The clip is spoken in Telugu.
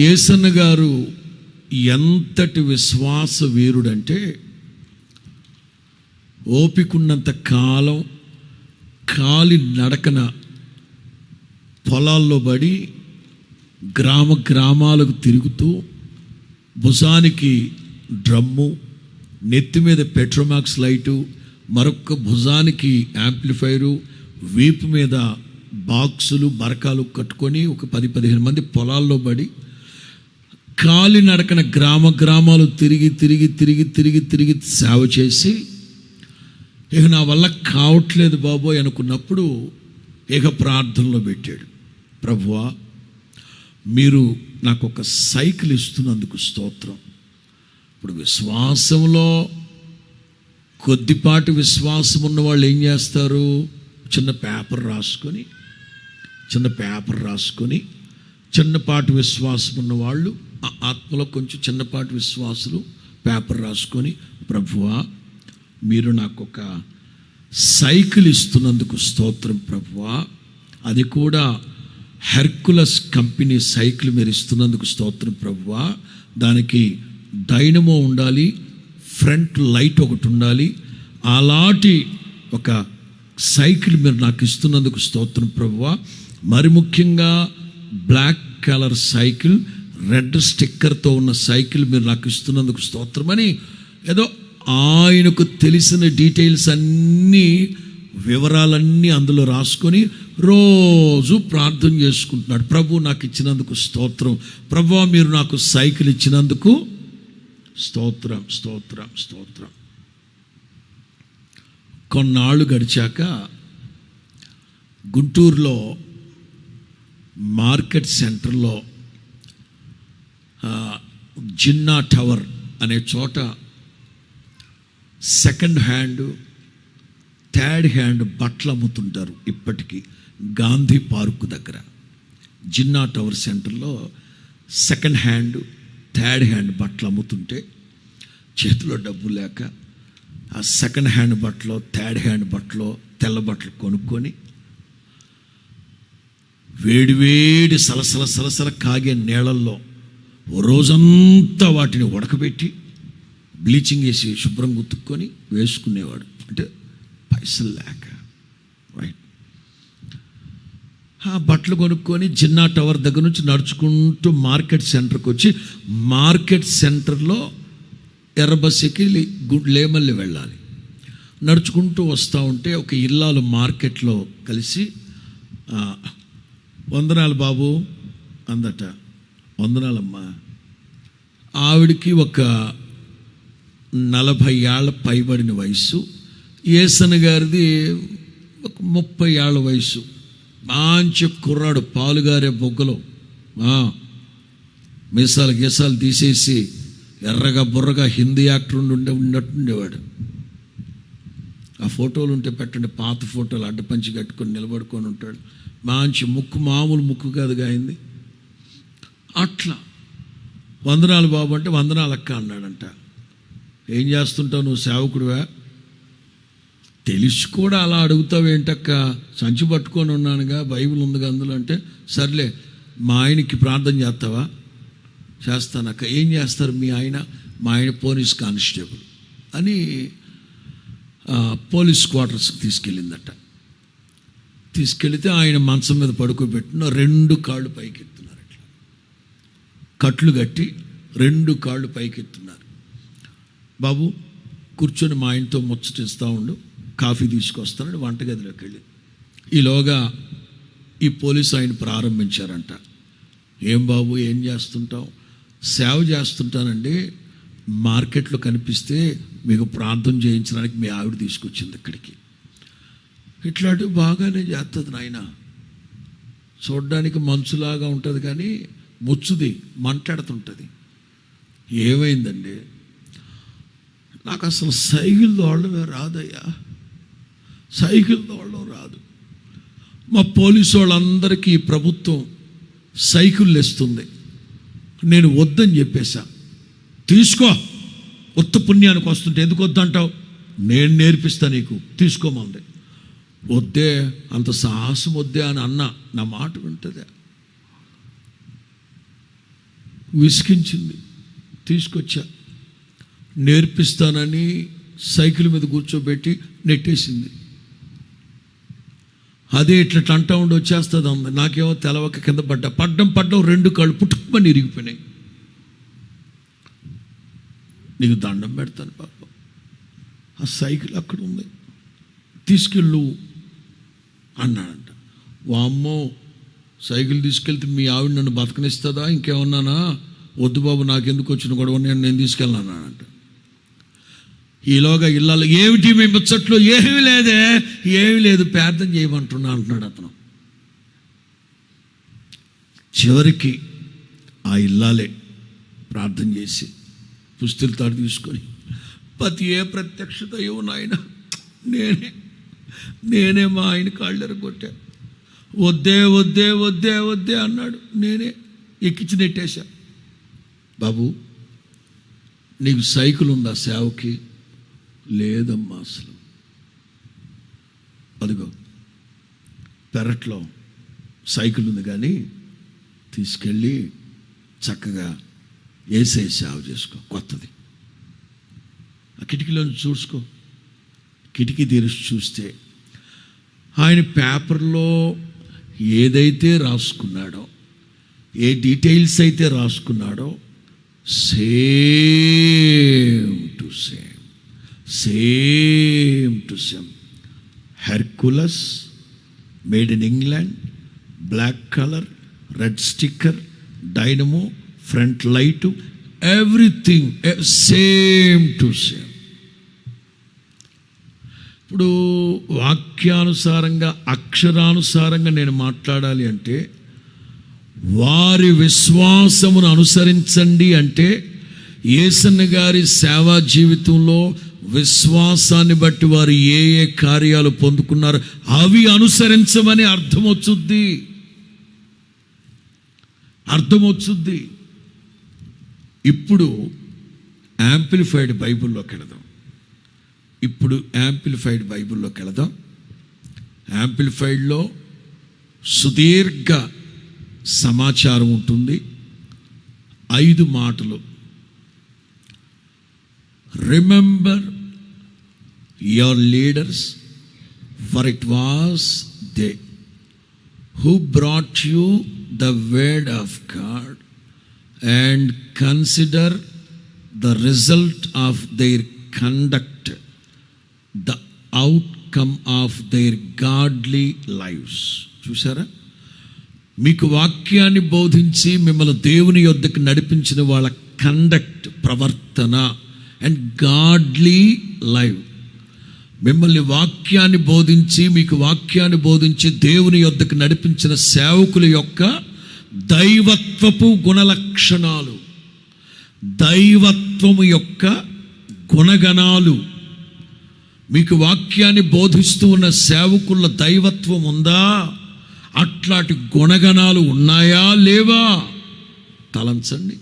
యేసన్న గారు ఎంతటి విశ్వాస వీరుడంటే, ఓపికన్నంత కాలం కాలి నడకన పొలాల్లో పడి గ్రామాలకు తిరుగుతూ, భుజానికి డ్రమ్ము, నెత్తి మీద పెట్రోమాక్స్ లైటు, మరొక భుజానికి యాంప్లిఫైరు, వీపు మీద బాక్సులు బరకాలు కట్టుకొని ఒక 10-15 మంది పొలాల్లో పడి కాలి నడకన గ్రామాలు తిరిగి సేవ చేసి, ఇక నా వల్ల కావట్లేదు బాబోయ్ అనుకున్నప్పుడు ఇక ప్రార్థనలో పెట్టాడు, ప్రభువా మీరు నాకు ఒక సైకిల్ ఇస్తున్నందుకు స్తోత్రం. ఇప్పుడు విశ్వాసంలో కొద్దిపాటి విశ్వాసం ఉన్న వాళ్ళు ఏం చేస్తారు? చిన్న పేపర్ రాసుకొని చిన్నపాటి విశ్వాసం ఉన్నవాళ్ళు, ఆత్మలో కొంచెం చిన్నపాటి విశ్వాసులు పేపర్ రాసుకొని, ప్రభువా మీరు నాకు ఒక సైకిల్ ఇస్తున్నందుకు స్తోత్రం ప్రభువా, అది కూడా హెర్కులస్ కంపెనీ సైకిల్ మీరు ఇస్తున్నందుకు స్తోత్రం ప్రభువా, దానికి డైనమో ఉండాలి, ఫ్రంట్ లైట్ ఒకటి ఉండాలి, అలాంటి ఒక సైకిల్ మీరు నాకు ఇస్తున్నందుకు స్తోత్రం ప్రభువా, మరి ముఖ్యంగా బ్లాక్ కలర్ సైకిల్, రెడ్ స్టిక్కర్తో ఉన్న సైకిల్ మీరు నాకు ఇస్తున్నందుకు స్తోత్రం అని ఏదో ఆయనకు తెలిసిన డీటెయిల్స్ అన్నీ, వివరాలన్నీ అందులో రాసుకొని రోజు ప్రార్థన చేసుకుంటున్నాడు. ప్రభు నాకు ఇచ్చినందుకు స్తోత్రం, ప్రభువా మీరు నాకు సైకిల్ ఇచ్చినందుకు స్తోత్రం స్తోత్రం స్తోత్రం. కొన్నాళ్ళు గడిచాక గుంటూరులో మార్కెట్ సెంటర్లో జిన్నా టవర్ అనే చోట సెకండ్ హ్యాండ్, థర్డ్ హ్యాండ్ బట్టలు అమ్ముతుంటారు ఇప్పటికీ. గాంధీ పార్కు దగ్గర జిన్నా టవర్ సెంటర్లో సెకండ్ హ్యాండ్, థర్డ్ హ్యాండ్ బట్టలు అమ్ముతుంటే చేతిలో డబ్బు లేక ఆ సెకండ్ హ్యాండ్ బట్టలో, థర్డ్ హ్యాండ్ బట్టలో తెల్ల బట్టలు కొనుక్కొని వేడివేడి సలసల కాగే నీళ్ళల్లో రోజంతా వాటిని ఉడకబెట్టి బ్లీచింగ్ వేసి శుభ్రం గుర్తుక్కొని వేసుకునేవాడు. అంటే పైసలు లేక, రైట్. ఆ బట్టలు కొనుక్కొని జిన్నా టవర్ దగ్గర నుంచి నడుచుకుంటూ మార్కెట్ సెంటర్కి వచ్చి, మార్కెట్ సెంటర్లో ఎర్ర బస్ ఎక్కి లేమల్లి వెళ్ళాలి. నడుచుకుంటూ వస్తూ ఉంటే ఒక ఇల్లాలు మార్కెట్లో కలిసి, వందనాలు బాబు అందట. వందనాలమ్మా. ఆవిడికి ఒక 40 ఏళ్ల పైబడిన వయసు, యేసన్న గారిది ఒక 30 ఏళ్ల వయసు. మంచి కుర్రాడు, పాలుగారే బొగ్గలు, మీసాలు తీసేసి ఎర్రగా బుర్రగా హిందీ యాక్టర్ ఉన్నట్టుండేవాడు. ఆ ఫోటోలు ఉంటే పెట్టండి, పాత ఫోటోలు, అడ్డపంచి కట్టుకొని నిలబడుకొని ఉంటాడు. మంచి ముక్కు, మామూలు ముక్కు కాదుగా అయింది. అట్లా వందనాలు బాబు అంటే వందనాలు అక్క అన్నాడంట. ఏం చేస్తుంటావు నువ్వు, సేవకుడివా? తెలిసి కూడా అలా అడుగుతావు ఏంటక్క? సంచి పట్టుకొని ఉన్నానుగా, బైబిల్ ఉందిగా అందులో. అంటే సర్లే, మా ఆయనకి ప్రార్థన చేస్తావా? చేస్తానక్క. ఏం చేస్తారు మీ ఆయన? మా ఆయన పోలీస్ కానిస్టేబుల్ అని పోలీస్ క్వార్టర్స్కి తీసుకెళ్ళిందట. తీసుకెళితే ఆయన మంచం మీద పడుకోబెట్టిన 2 కాళ్ళు పైకెత్తున్నారు, ఇట్లా కట్లు కట్టి 2 కాళ్ళు పైకెత్తున్నారు. బాబు కూర్చొని మా ఆయనతో ముచ్చటిస్తూ ఉండు, కాఫీ తీసుకొస్తానని వంటగదిలోకి వెళ్ళి, ఈలోగా ఈ పోలీసు ఆయన ప్రారంభించారంట. ఏం బాబు ఏం చేస్తుంటావు? సేవ చేస్తుంటానండి, మార్కెట్లో కనిపిస్తే మీకు ప్రార్థన చేయించడానికి మీ ఆవిడ తీసుకొచ్చింది ఇక్కడికి. ఇట్లాంటివి బాగానే చేస్తుంది నాయన, చూడ్డానికి మంచులాగా ఉంటుంది కానీ ముచ్చుది, మంటాడుతుంటుంది. ఏమైందండి? నాకు అసలు సైకిల్ తోడమే రాదయ్యా, సైకిల్ తోడడం రాదు. మా పోలీసు వాళ్ళందరికీ ప్రభుత్వం సైకిళ్ళు ఇస్తుంది, నేను వద్దని చెప్పేశా. తీసుకో, ఉత్త పుణ్యానికి వస్తుంటే ఎందుకు వద్దంటావు? నేను నేర్పిస్తా నీకు, తీసుకోమంది. వద్దే, అంత సాహసం వద్దే అని అన్నా. నా మాట వింటుందే? విసిగించింది. తీసుకొచ్చా, నేర్పిస్తానని సైకిల్ మీద కూర్చోబెట్టి నెట్టేసింది. అదే ఇట్లా అంటా ఉండి వచ్చేస్తుంది అమ్మ. నాకేమో తెలవక కింద పడ్డం 2 కాళ్ళు పుట్టుకుమని ఇరిగిపోయినాయి. నీకు దండం పెడతాను పాప, ఆ సైకిల్ అక్కడ ఉంది, తీసుకెళ్ళు అన్నాడంట. వామ్మో, సైకిల్ తీసుకెళ్తే మీ ఆవిడ నన్ను బతకనిస్తుందా? ఇంకేమన్నానా? వద్దు బాబు, నాకెందుకు వచ్చిన గొడవ, నేను తీసుకెళ్ళానంట. ఈలోగా ఇళ్ళలో ఏమిటి మీ ముచ్చట్లు? ఏమీ లేదే, ఏమీ లేదు, ప్రార్థన చేయమంటున్నా అంటున్నాడు అతను. చివరికి ఆ ఇల్లాలే ప్రార్థన చేసి పుస్తల తాడు తీసుకొని, పతి ఏ ప్రత్యక్షత ఏమో నాయన, నేనే మా ఆయన కాళ్ళెర కొట్టా, వద్దే వద్దే వద్దే వద్దే అన్నాడు, నేనే ఎక్కించి నెట్టేశా. బాబు, నీకు సైకిల్ ఉందా సేవకి? లేదమ్మా అసలు. అదిగో పెరట్లో సైకిల్ ఉంది, కానీ తీసుకెళ్ళి చక్కగా ఏసై సేవ చేసుకో, కొత్తది. ఆ కిటికీలో చూసుకో. కిటికీ తెరిచి చూస్తే ఆయన పేపర్లో ఏదైతే రాసుకున్నాడో, ఏ డీటెయిల్స్ అయితే రాసుకున్నాడో, same to same Hercules, made in England, black colour, red sticker, dynamo, front light, everything same to same. ఇప్పుడు వాక్యానుసారంగా, అక్షరానుసారంగా నేను మాట్లాడాలి అంటే, వారి విశ్వాసమును అనుసరించండి అంటే, యేసన్న గారి సేవా జీవితంలో విశ్వాసాన్ని బట్టి వారు ఏ ఏ కార్యాలు పొందుకున్నారు అవి అనుసరించమని అర్థమవుతుంది. ఇప్పుడు యాంప్లిఫైడ్ బైబిల్లోకి వెళదాం. యాంప్లిఫైడ్లో సుదీర్ఘ సమాచారం ఉంటుంది. 5 మాటలు. Remember your leaders, for it was they who brought you the word of God, and consider the result of their conduct, the outcome of their godly lives. చూసారా? మీకు వాక్యాన్ని బోధించి మిమ్మల్ని దేవుని యొద్దకు నడిపించిన వాళ్ళ కండక్ట్, ప్రవర్తన, అండ్ గాడ్లీ లైవ్. మిమ్మల్ని వాక్యాన్ని బోధించి, మీకు వాక్యాన్ని బోధించి దేవుని యొద్దకు నడిపించిన సేవకుల యొక్క దైవత్వపు గుణలక్షణాలు, దైవత్వము యొక్క గుణగణాలు. మీకు వాక్యాన్ని బోధిస్తూ ఉన్న సేవకుల దైవత్వం ఉందా? అట్లాంటి గుణగణాలు ఉన్నాయా లేవా? తలంచండి.